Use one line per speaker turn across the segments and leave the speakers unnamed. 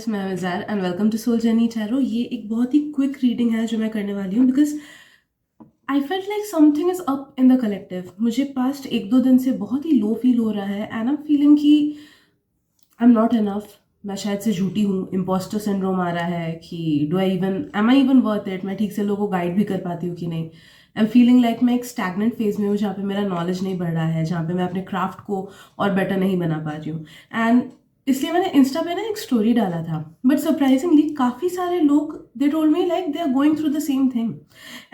Guys, मैं Mizar and welcome to soul journey tarot. ये एक बहुत ही क्विक रीडिंग है जो मैं करने वाली हूँ because I felt like something is up in the collective. मुझे पास्ट एक दो दिन से बहुत ही लो फील हो रहा है एंड आई एम फीलिंग कि आई एम नॉट इनफ। मैं शायद से झूठी हूँ, इम्पोस्टर सिंड्रोम आ रहा है कि do I even am I even worth it, मैं ठीक से लोगों को गाइड भी कर पाती हूँ कि नहीं। आई एम फीलिंग लाइक मैं एक स्टैगनेंट फेज में हूँ जहाँ पे मेरा नॉलेज नहीं बढ़ रहा है, जहाँ पे मैं अपने क्राफ्ट को और बेटर नहीं बना पा रही हूँ। एंड इसलिए मैंने इंस्टा पे ना एक स्टोरी डाला था, बट सरप्राइजिंगली काफ़ी सारे लोग they told me like they are going through the same thing.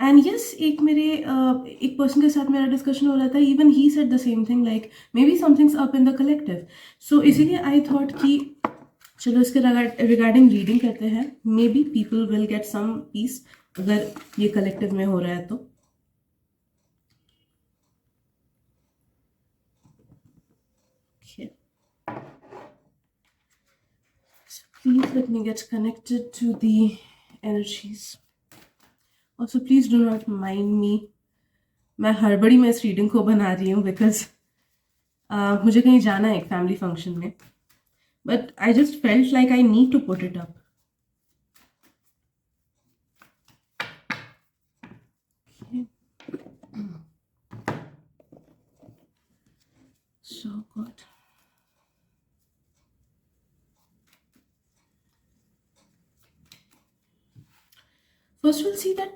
And yes, एक पर्सन के साथ मेरा डिस्कशन हो रहा था, even he said the same thing like maybe something's up in the collective. So इसीलिए आई थॉट कि चलो इसके रिगार्डिंग रीडिंग करते हैं, may be people will get some peace अगर ये कलेक्टिव में हो रहा है तो। Please let me get connected to the energies. Also, please do not mind me. मैं हड़बड़ी में इस रीडिंग को बना रही हूँ बिकॉज मुझे कहीं जाना है एक फैमिली फंक्शन में, but I just felt like I need to put it up. So good. First we'll see that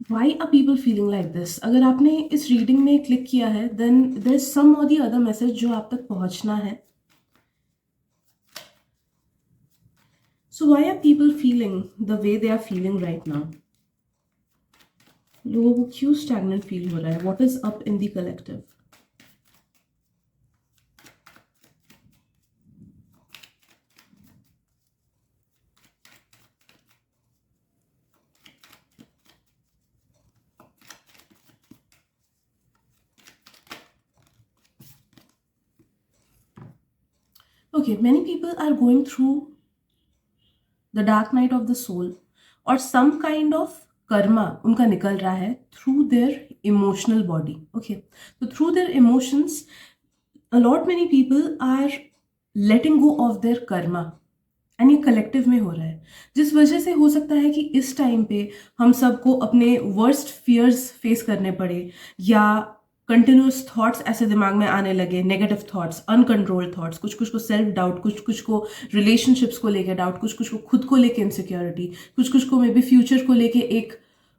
why are people feeling like this. अगर आपने इस रीडिंग में क्लिक किया है then there's some or the other message जो आप तक पहुंचना है. So why are people feeling the way they are feeling right now? लोगों को क्यों stagnant feel हो रहा है? What is up in the collective? Okay, many people are going through the dark night of the soul और some kind of Karma उनका निकल रहा है through their emotional body. Okay, so through their emotions a lot many people are letting go of their karma and ये collective में हो रहा है, जिस वजह से हो सकता है कि इस टाइम पे हम सबको अपने वर्स्ट फियर्स फेस करने पड़े या कंटिन्यूस थॉट्स ऐसे दिमाग में आने लगे, नेगेटिव थॉट्स, अनकंट्रोल्ड थॉट्स, कुछ कुछ को सेल्फ डाउट, कुछ कुछ को रिलेशनशिप्स को लेके डाउट, कुछ कुछ को खुद को लेके इनसिक्योरिटी, कुछ कुछ को मे बी फ्यूचर को लेके एक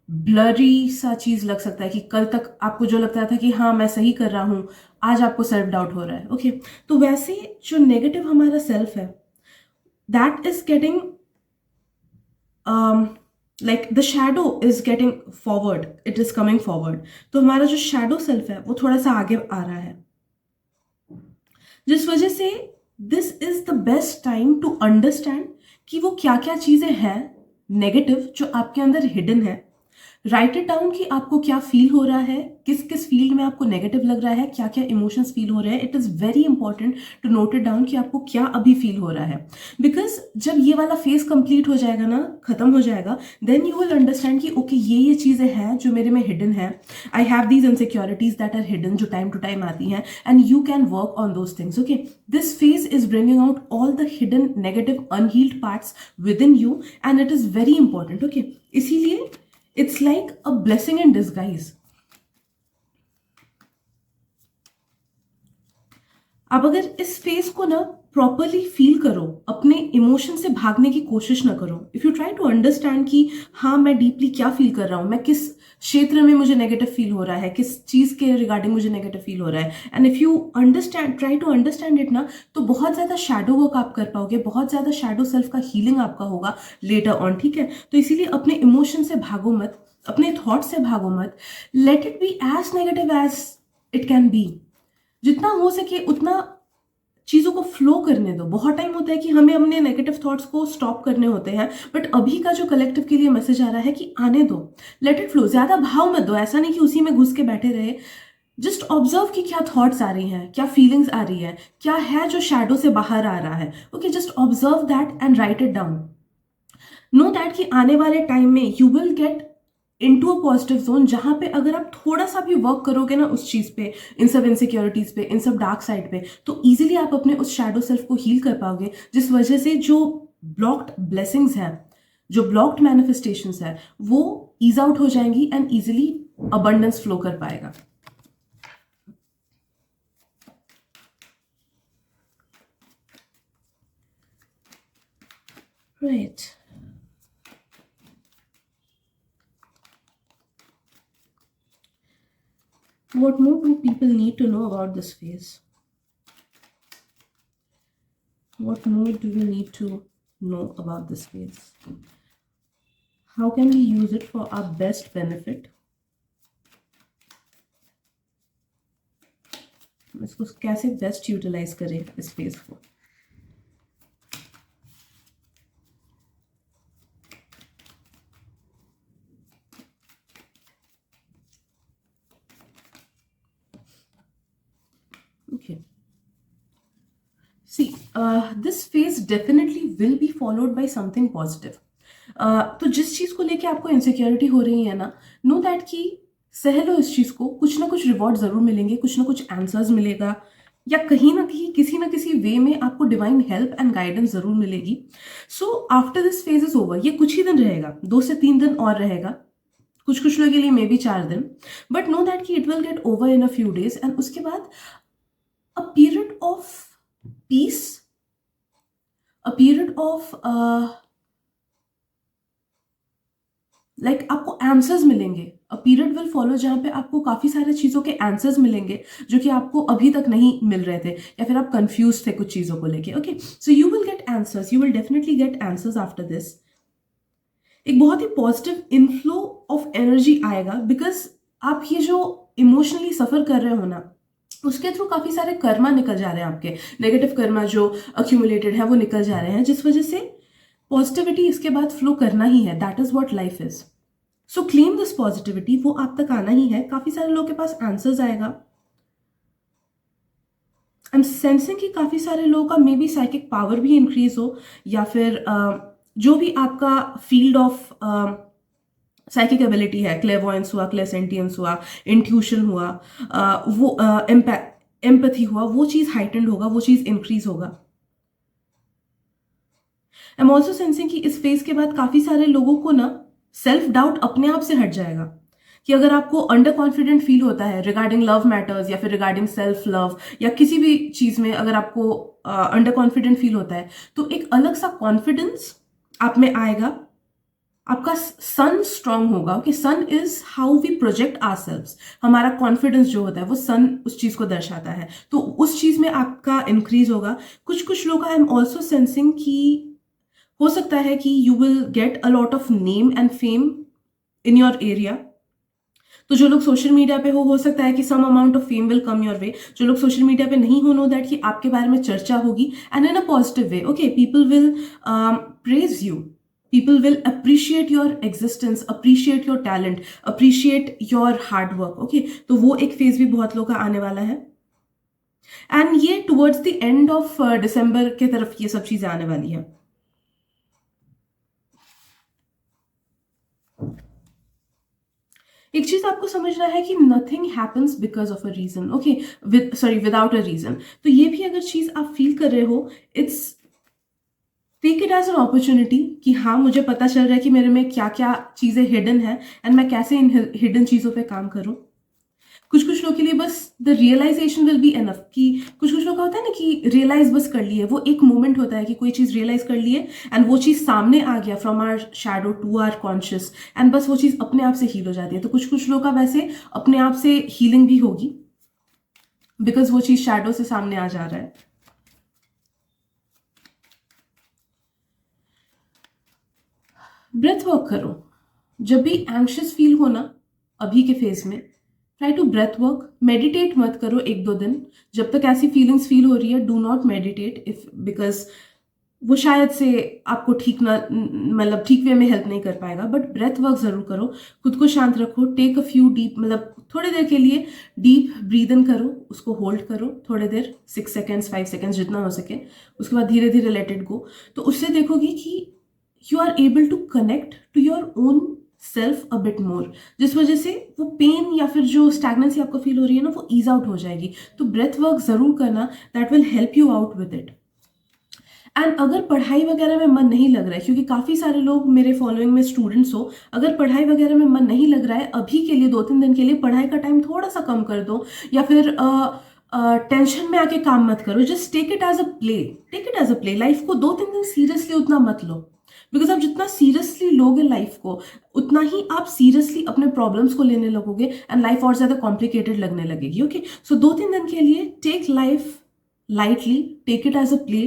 ब्लरी सा चीज लग सकता है कि कल तक आपको जो लगता था कि हाँ मैं सही कर रहा हूँ, आज आपको सेल्फ डाउट हो रहा है. ओके, तो वैसे जो नेगेटिव हमारा सेल्फ है that is getting like the shadow is getting forward, it is coming forward. तो हमारा जो shadow self है वो थोड़ा सा आगे आ रहा है, जिस वजह से this is the best time to understand कि वो क्या क्या चीजें हैं नेगेटिव जो आपके अंदर हिडन है. राइट इट डाउन कि आपको क्या फील हो रहा है, किस किस फील्ड में आपको नेगेटिव लग रहा है, क्या क्या इमोशंस फील हो रहे हैं. It is very important to note it down कि आपको क्या अभी फील हो रहा है, बिकॉज जब ये वाला फेज कंप्लीट हो जाएगा ना, खत्म हो जाएगा, देन यू विल अंडरस्टैंड कि ओके ये चीज़ें हैं जो मेरे में हिडन है. I have these insecurities that are hidden जो टाइम टू टाइम आती हैं and you can work on those things. Okay, this phase is bringing out all the hidden negative unhealed parts within you and it is very important. Okay, इसीलिए it's like a blessing in disguise. अब अगर इस phase को ना properly feel करो, अपने emotion से भागने की कोशिश ना करो. If you try to understand कि हाँ मैं डीपली क्या फील कर रहा हूँ, मैं किस क्षेत्र में मुझे नेगेटिव फील हो रहा है, किस चीज के रिगार्डिंग मुझे नेगेटिव फील हो रहा है, and if you understand, try to understand it ना, तो बहुत ज्यादा शैडो वर्क आप कर पाओगे, बहुत ज्यादा शैडो सेल्फ का हीलिंग आपका होगा लेटर ऑन. ठीक है, तो इसीलिए अपने इमोशन से भागो मत, अपने थॉट से भागो मत. Let it be as negative as it can be. जितना हो सके उतना चीज़ों को फ्लो करने दो. बहुत टाइम होता है कि हमें अपने नेगेटिव थॉट्स को स्टॉप करने होते हैं, बट अभी का जो कलेक्टिव के लिए मैसेज आ रहा है कि आने दो, लेट इट फ्लो. ज्यादा भाव मत दो, ऐसा नहीं कि उसी में घुस के बैठे रहे. जस्ट ऑब्जर्व कि क्या थॉट्स आ रही हैं, क्या फीलिंग्स आ रही है, क्या है जो शैडो से बाहर आ रहा है. Okay, just observe that and right it down. No that कि आने वाले टाइम में you will get into a positive zone, जहां पे अगर आप थोड़ा सा भी वर्क करोगे ना उस चीज पे, इन सब इनसिक्योरिटीज पे, इन सब डार्क साइड पे, तो इजीली आप अपने उस शैडो सेल्फ को हील कर पाओगे, जिस वजह से जो ब्लॉक्ड ब्लेसिंग्स हैं, जो ब्लॉक्ड मैनिफेस्टेशंस है, वो ईज आउट हो जाएंगी एंड इजीली अबंडेंस फ्लो कर पाएगा. Right. What more do people need to know about this phase? What more do we need to know about this phase? How can we use it for our best benefit? इसको कैसे best utilise करें इस phase को? Okay. See, this phase definitely will be followed by something positive. तो जिस चीज को लेके आपको इनसिक्योरिटी हो रही है ना, नो दैट कि सह लो इस चीज को, कुछ ना कुछ रिवॉर्ड जरूर मिलेंगे, कुछ ना कुछ आंसर्स मिलेगा, या कहीं ना कहीं किसी ना किसी वे में आपको डिवाइन हेल्प एंड गाइडेंस जरूर मिलेगी. So after this phase is over, ये कुछ ही दिन रहेगा, 2 से 3 दिन और रहेगा, कुछ लोगों के लिए मे बी 4 दिन, बट नो दैट कि it will get over in a few days, and उसके बाद a period of peace, a period of like आपको आंसर्स मिलेंगे. अ पीरियड विल फॉलो जहां पे आपको काफी सारे चीजों के आंसर्स मिलेंगे जो कि आपको अभी तक नहीं मिल रहे थे, या फिर आप कंफ्यूज थे कुछ चीजों को लेके. Okay, so you will gate answers, you will definitely get answers after this. एक बहुत ही पॉजिटिव इनफ्लो ऑफ एनर्जी आएगा, बिकॉज आप ये जो इमोशनली सफर कर रहे हो ना, उसके थ्रू काफी सारे कर्मा निकल जा रहे हैं, आपके नेगेटिव कर्मा जो अक्यूमुलेटेड है वो निकल जा रहे हैं, जिस वजह से पॉजिटिविटी इसके बाद फ्लो करना ही है. That is what life is. So claim this positivity, वो आप तक आना ही है. काफी सारे लोगों के पास आंसर्स आएगा. आई एम सेंसिंग कि काफी सारे लोगों का मे बी साइकिक पावर भी इंक्रीज हो, या फिर जो भी आपका फील्ड ऑफ साइकिक एबिलिटी है, क्लेवॉयंस हुआ, क्लेसेंटियंस हुआ, इंट्यूशन हुआ, वो एम्पैथी हुआ, वो चीज हाइटेंड होगा, वो चीज इंक्रीज होगा. आई एम ऑल्सो सेंसिंग कि इस फेज के बाद काफी सारे लोगों को ना सेल्फ डाउट अपने आप से हट जाएगा. कि अगर आपको अंडर कॉन्फिडेंट फील होता है रिगार्डिंग लव मैटर्स, या फिर रिगार्डिंग सेल्फ लव, या किसी भी चीज में अगर आपको अंडर कॉन्फिडेंट फील होता है, तो एक अलग सा कॉन्फिडेंस आप में आएगा. आपका सन स्ट्रांग होगा. Okay, sun is how we project ourselves. हमारा कॉन्फिडेंस जो होता है वो सन उस चीज को दर्शाता है, तो उस चीज में आपका इंक्रीज होगा. कुछ लोग, आई एम ऑल्सो सेंसिंग कि हो सकता है कि you will get a lot of name and fame in your area. तो जो लोग सोशल मीडिया पे हो सकता है कि some amount of fame will come your way. जो लोग सोशल मीडिया पे नहीं हो, नो दैट कि आपके बारे में चर्चा होगी, and in a positive way. Okay, people will praise you, people will appreciate your existence, appreciate your talent, appreciate your hard work. Okay, तो वो एक फेज भी बहुत लोगों का आने वाला है, एंड ये towards the end of December के तरफ ये सब चीजें आने वाली है. एक चीज आपको समझना है कि nothing happens because of a reason. Okay, without a reason. तो ये भी अगर चीज आप फील कर रहे हो, it's take it as an opportunity कि हाँ, मुझे पता चल रहा है कि मेरे में क्या क्या चीजें हिडन है, एंड मैं कैसे इन हिडन चीजों पे काम करूं. कुछ लोगों के लिए बस the realisation will be enough. कि कुछ लोग का होता है ना कि रियलाइज बस कर लिए, वो एक मोमेंट होता है कि कोई चीज रियलाइज कर लिए एंड वो चीज सामने आ गया from our shadow to our conscious, and बस वो चीज अपने आप से हील हो जाती है. तो कुछ लोग का वैसे अपने आप से हीलिंग भी होगी, बिकॉज वो चीज शैडो से सामने आ जा रहा है. ब्रेथ वर्क करो. जब भी एंग्शियस फील हो ना अभी के फेज में, try to breath work. Meditate मत करो 1-2 दिन. जब तक ऐसी फीलिंग्स फील हो रही है, do not meditate, if because वो शायद से आपको ठीक ना, मतलब ठीक वे में हेल्प नहीं कर पाएगा. बट ब्रेथ वर्क जरूर करो. खुद को शांत रखो. टेक अ फ्यू डीप, मतलब थोड़ी देर के लिए डीप ब्रीद इन करो, उसको होल्ड करो थोड़ी देर, 6 सेकेंड्स 5 सेकेंड्स जितना हो सके. उसके बाद धीरे धीरे लेट इट गो. तो उससे देखोगे कि you are able to connect to your own self a bit more, जिस वजह से वो पेन या फिर जो स्टैग्नेंसी आपको फील हो रही है ना वो ईज आउट हो जाएगी। तो ब्रेथ वर्क ज़रूर करना, that will help you out with it. And अगर पढ़ाई वगैरह में मन नहीं लग रहा है, क्योंकि काफ़ी सारे लोग मेरे फॉलोइंग में स्टूडेंट्स हो, अगर पढ़ाई वगैरह में मन नहीं लग रहा है अभी के लिए 2-3 दिन के लिए पढ़ाई का टाइम थोड़ा सा कम कर दो, या फिर टेंशन में आके काम मत करो, just take it as a play, take it as a play. Life को 2-3 दिन सीरियसली उतना मत लो, बिकॉज आप जितना सीरियसली लोगे लाइफ को उतना ही आप सीरियसली अपने प्रॉब्लम्स को लेने लगोगे एंड लाइफ और ज़्यादा कॉम्प्लिकेटेड लगने लगेगी। ओके, सो 2-3 दिन के लिए take life lightly, take it as a play.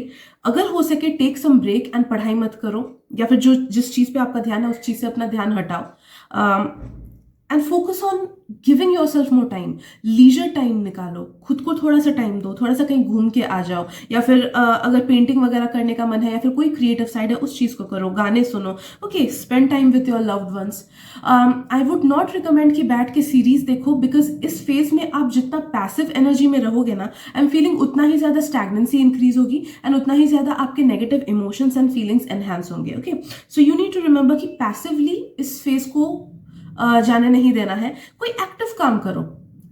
अगर हो सके टेक सम ब्रेक एंड पढ़ाई मत करो, या फिर जो जिस चीज़ पे आपका ध्यान है उस चीज़ से अपना ध्यान हटाओ and focus on giving yourself more time. Leisure time निकालो, खुद को थोड़ा सा टाइम दो, थोड़ा सा कहीं घूम के आ जाओ, या फिर अगर पेंटिंग वगैरह करने का मन है या फिर कोई क्रिएटिव साइड है उस चीज़ को करो, गाने सुनो। Okay, spend time with your loved ones. I would not recommend कि बैठ के सीरीज देखो, बिकॉज इस फेज में आप जितना पैसिव एनर्जी में रहोगे ना, आई एम फीलिंग उतना ही ज़्यादा स्टैग्नेंसी इंक्रीज होगी एंड उतना ही ज़्यादा आपके negative emotions and feelings enhance होंगे। Okay, so you need to remember कि पैसिवली इस फेज को जाने नहीं देना है। कोई एक्टिव काम करो,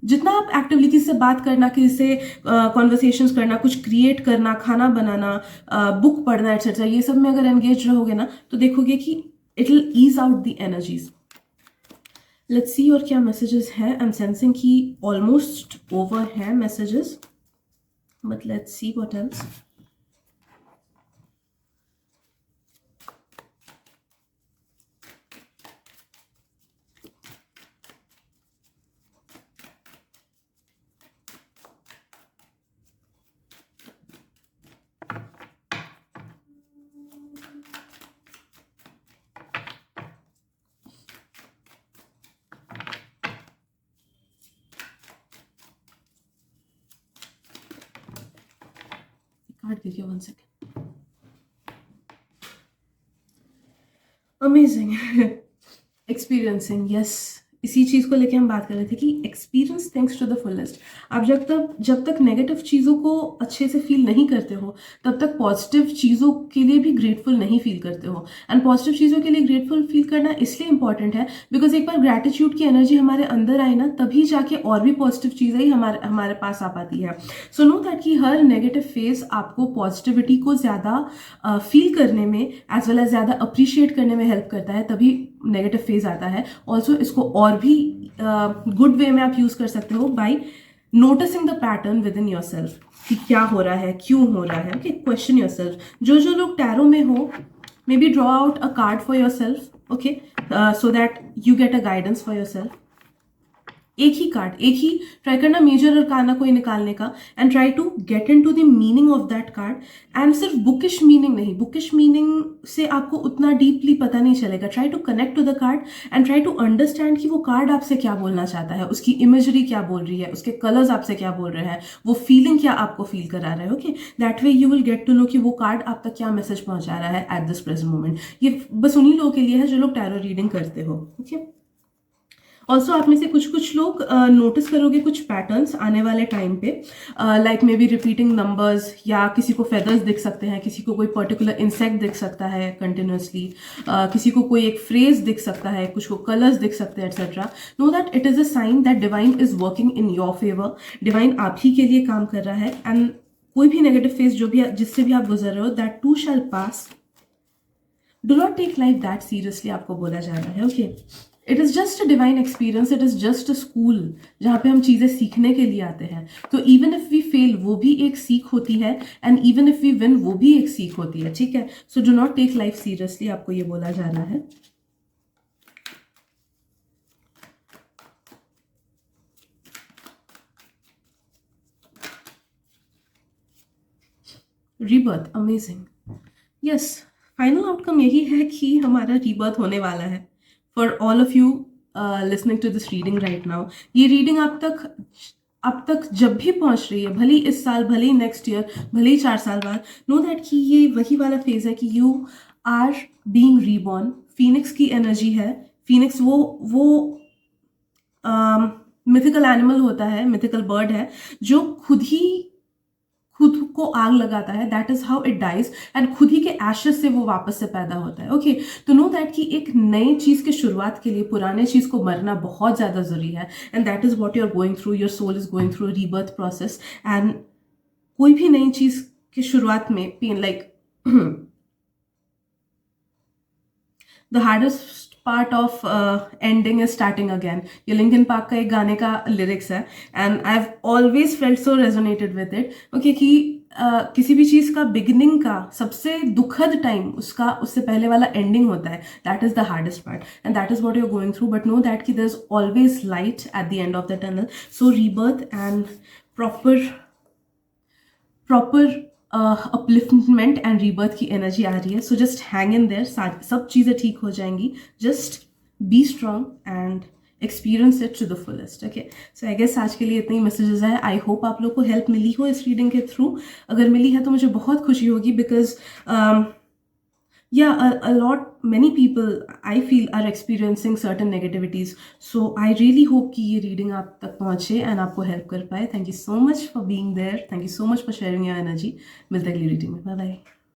जितना आप एक्टिवली किसी से बात करना, किसी से कॉन्वर्सेशंस करना, कुछ क्रिएट करना, खाना बनाना, बुक पढ़ना एटसेट्रा, ये सब में अगर एंगेज रहोगे ना तो देखोगे कि it will ease out the energies. Let's see और क्या मैसेजेस हैं। आई एम सेंसिंग कि ऑलमोस्ट ओवर है messages, but let's see what else. Card दीजिए, 1 सेकेंड। अमेजिंग। एक्सपीरियंसिंग, यस, इसी चीज़ को लेके हम बात कर रहे थे कि experience things to the fullest. आप जब तक नेगेटिव चीज़ों को अच्छे से फील नहीं करते हो तब तक पॉजिटिव चीज़ों के लिए भी ग्रेटफुल नहीं फील करते हो। एंड पॉजिटिव चीज़ों के लिए ग्रेटफुल फील करना इसलिए इंपॉर्टेंट है बिकॉज एक बार ग्रैटिट्यूड की एनर्जी हमारे अंदर आए ना, तभी जाके और भी पॉजिटिव चीज़ें ही हमारे पास आ पाती है। सो नो दैट कि हर नेगेटिव फेज आपको पॉजिटिविटी को ज़्यादा फील करने में एज वेल एज ज़्यादा अप्रिशिएट करने में हेल्प करता है, तभी नेगेटिव फेज आता है। ऑल्सो इसको और भी गुड वे में आप यूज कर सकते हो by noticing the pattern within yourself, कि क्या हो रहा है, क्यों हो रहा है। Okay, question yourself. जो लोग टैरो में हो, may be draw out a card for yourself, okay, so that you get a guidance for yourself. एक ही कार्ड, एक ही ट्राई करना मेजर अरकाना कोई निकालने का, and try to get into the meaning of that card. And सिर्फ bookish meaning नहीं, बुकिश मीनिंग से आपको उतना डीपली पता नहीं चलेगा। Try to connect to the card and try to understand कि वो कार्ड आपसे क्या बोलना चाहता है, उसकी इमेजरी क्या बोल रही है, उसके कलर्स आपसे क्या बोल रहे हैं, वो फीलिंग क्या आपको फील करा रहा है। Okay, that way you will get to know कि वो कार्ड आप तक क्या मैसेज पहुंचा रहा है एट दिस प्रेजेंट मोमेंट। ये बस उन्हीं लोगों के लिए है जो लोग टैरो रीडिंग करते हो। ओके, ऑल्सो आप में से कुछ लोग नोटिस करोगे कुछ पैटर्न्स आने वाले टाइम पे, like may be repeating numbers, या किसी को फेदर्स दिख सकते हैं, किसी को कोई पर्टिकुलर इंसेक्ट दिख सकता है कंटिन्यूसली, किसी को कोई एक फ्रेज दिख सकता है, कुछ को कलर्स दिख सकते हैं etcetera. Know that it is a sign that divine is working in your favour. Divine आप ही के लिए काम कर रहा है एंड कोई भी नेगेटिव फेज जो भी जिससे भी आप गुजर रहे हो, that too shall pass. Do not take life that seriously, आपको बोला जा रहा है। Okay, it is just a divine experience, it is just a school जहाँ पे हम चीज़ें सीखने के लिए आते हैं। तो इवन इफ वी फेल, वो भी एक सीख होती है, and even if we win, वो भी एक सीख होती है। ठीक है, so do not take life seriously, आपको ये बोला जा रहा है। Rebirth, amazing, yes, final outcome यही है कि हमारा रीबर्थ होने वाला है for all of you listening to this reading right now. ये रीडिंग आप तक जब भी पहुंच रही है, भले ही इस साल, भले ही नेक्स्ट ईयर, भले ही 4 साल बाद, नो दैट कि ये वही वाला फेज है कि you are being reborn. Phoenix की एनर्जी है। फीनिक्स वो मिथिकल एनिमल होता है, मिथिकल बर्ड है जो खुद ही खुद को आग लगाता है, that is how it dies, and खुद ही के एशेस से वो वापस से पैदा होता है। ओके, तो नो दैट कि एक नई चीज के शुरुआत के लिए पुराने चीज को मरना बहुत ज्यादा जरूरी है, and that is what you are going through, your soul is going through rebirth process. And कोई भी नई चीज की शुरुआत में pain like the hardest part of ending is starting again, ये लिंकिन पार्क का एक गाने का लिरिक्स है, and I have always felt so resonated with it. Okay, कि किसी भी चीज का बिगिनिंग का सबसे दुखद टाइम उसका उससे पहले वाला एंडिंग होता है, that is the hardest part, and that is what you are going through, but know that कि there is always light at the end of the tunnel. So rebirth and proper upliftment and rebirth की energy आ रही है। So just hang in there, सब चीज़ें ठीक हो जाएंगी, just be strong and experience it to the fullest. Okay, so I guess आज के लिए इतनी मैसेजेस है। आई होप आप लोग को हेल्प मिली हो इस रीडिंग के थ्रू। अगर मिली है तो मुझे बहुत खुशी होगी, because yeah, a lot, many people I feel are experiencing certain negativities, so I really hope कि ये reading आप तक पहुँचे and आपको help कर पाए। Thank you so much for being there, thank you so much for sharing your energy। मिलते हैं अगली reading में, bye bye।